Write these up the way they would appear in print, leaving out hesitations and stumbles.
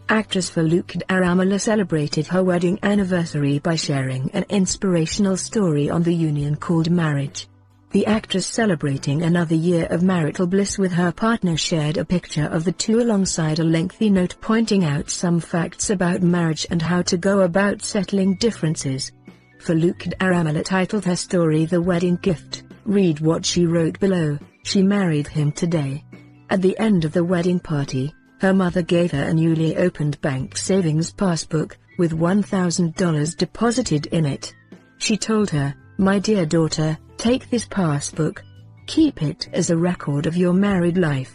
Actress Foluke Daramola celebrated her wedding anniversary by sharing an inspirational story on the union called marriage. The actress, celebrating another year of marital bliss with her partner, shared a picture of the two alongside a lengthy note pointing out some facts about marriage and how to go about settling differences. Foluke Daramola titled her story "The Wedding Gift." Read what she wrote below: "She married him today." At the end of the wedding party, her mother gave her a newly opened bank savings passbook, with $1,000 deposited in it. She told her, "My dear daughter, take this passbook. Keep it as a record of your married life.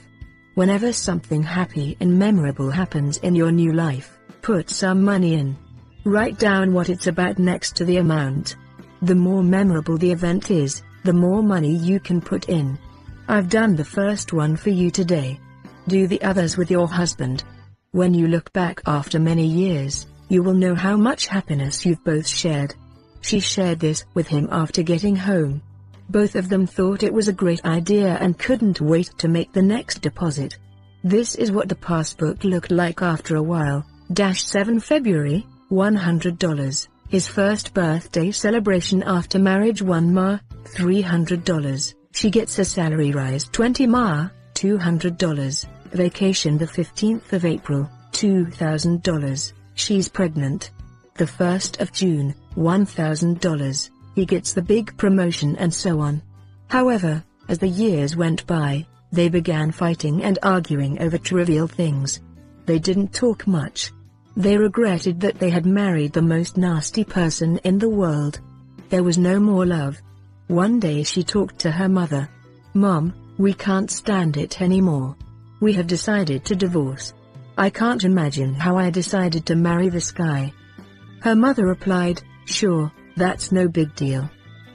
Whenever something happy and memorable happens in your new life, put some money in. Write down what it's about next to the amount. The more memorable the event is, the more money you can put in. I've done the first one for you today. Do the others with your husband. When you look back after many years, you will know how much happiness you've both shared." She shared this with him after getting home. Both of them thought it was a great idea and couldn't wait to make the next deposit. This is what the passbook looked like after a while. 7 February, $100. His first birthday celebration after marriage, 1 Ma, $300. She gets a salary rise, 20 Ma, $200. Vacation the 15th of April, $2,000. She's pregnant. The 1st of June, $1,000. He gets the big promotion, and so on. However, as the years went by, they began fighting and arguing over trivial things. They didn't talk much. They regretted that they had married the most nasty person in the world. There was no more love. One day she talked to her mother. "Mom, we can't stand it anymore. We have decided to divorce. I can't imagine how I decided to marry this guy." Her mother replied, "Sure, that's no big deal.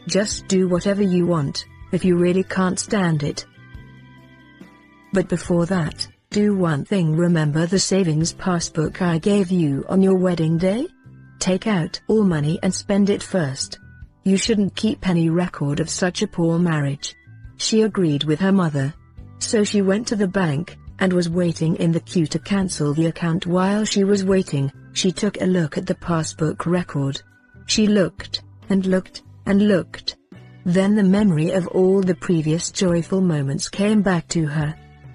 Just do whatever you want, if you really can't stand it. But before that, do one thing. Remember the savings passbook I gave you on your wedding day? Take out all money and spend it first. You shouldn't keep any record of such a poor marriage." She agreed with her mother. So she went to the bank, and was waiting in the queue to cancel the account. While she was waiting, she took a look at the passbook record. She looked, and looked, and looked. Then the memory of all the previous joyful moments came back to her.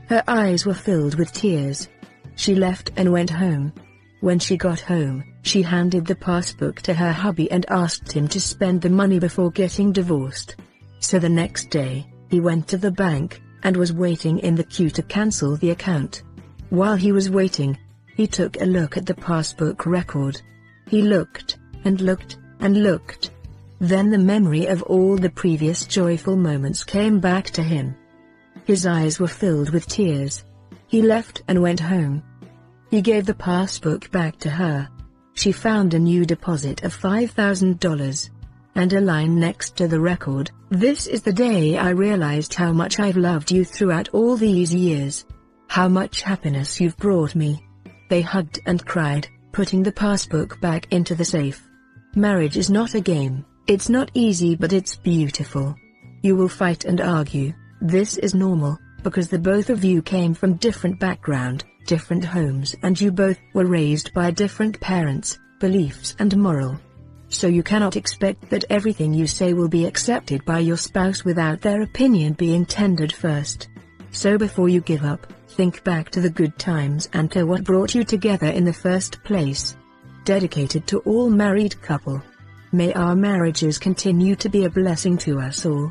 Her eyes were filled with tears. She left and went home. When she got home, she handed the passbook to her hubby and asked him to spend the money before getting divorced. So the next day, he went to the bank, and was waiting in the queue to cancel the account. While he was waiting, he took a look at the passbook record. He looked, and looked, and looked. Then the memory of all the previous joyful moments came back to him. His eyes were filled with tears. He left and went home. He gave the passbook back to her. She found a new deposit of $5,000. And a line next to the record: "This is the day I realized how much I've loved you throughout all these years. How much happiness you've brought me." They hugged and cried, putting the passbook back into the safe. Marriage is not a game. It's not easy, but it's beautiful. You will fight and argue. This is normal, because the both of you came from different background, different homes, and you both were raised by different parents, beliefs and moral. So you cannot expect that everything you say will be accepted by your spouse without their opinion being tendered first. So before you give up, think back to the good times and to what brought you together in the first place. Dedicated to all married couple. May our marriages continue to be a blessing to us all.